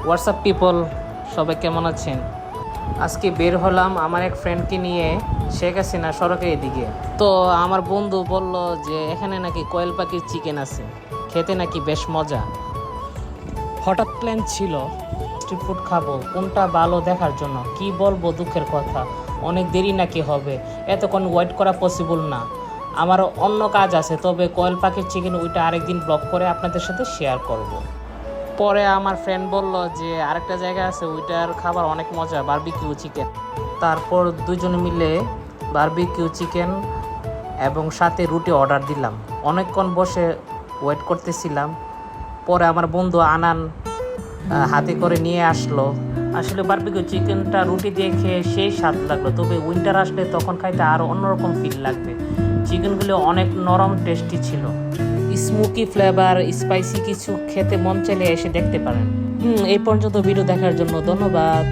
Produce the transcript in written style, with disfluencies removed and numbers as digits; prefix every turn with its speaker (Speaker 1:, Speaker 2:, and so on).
Speaker 1: WhatsApp people, সবাই কেমন আছেন? আজকে বের হলাম আমার এক ফ্রেন্ডকে নিয়ে শেখ হাসিনা সড়কের এদিকে। তো আমার বন্ধু বলল যে এখানে নাকি কোয়েল পাখির চিকেন আছে, খেতে নাকি বেশ মজা। হঠাৎ প্ল্যান ছিল স্ট্রিট ফুড খাবো, কোনটা ভালো দেখার জন্য। কি বলবো, দুঃখের কথা, অনেক দেরি নাকি হবে, এতক্ষণ ওয়েট করা পসিবল না। আমার অন্য কাজ আছে, তবে কোয়েল পাখির চিকেন ওইটা আরেকদিন ব্লগ করে আপনাদের সাথে শেয়ার করব। পরে আমার ফ্রেন্ড বলল যে আরেকটা জায়গা আছে, ওইটার খাবার অনেক মজা, বারবিকিউ চিকেন। তারপর দুজনে মিলে বারবিকিউ চিকেন এবং সাথে রুটি অর্ডার দিলাম। অনেকক্ষণ বসে ওয়েট করতেছিলাম। পরে আমার বন্ধু আনান হাতে করে নিয়ে আসলো। আসলে বারবিকিউ চিকেনটা রুটি দিয়ে খেয়ে সেই স্বাদ লাগলো, তবে উইন্টার আসলে তখন খাইতে আরও অন্যরকম ফিল লাগবে। চিকেনগুলো অনেক নরম, টেস্টি ছিল। স্মোকি ফ্লেভার, স্পাইসি কিছু খেতে মন চাইলে এসে দেখতে পারেন। এই পর্যন্ত ভিডিও দেখার জন্য ধন্যবাদ।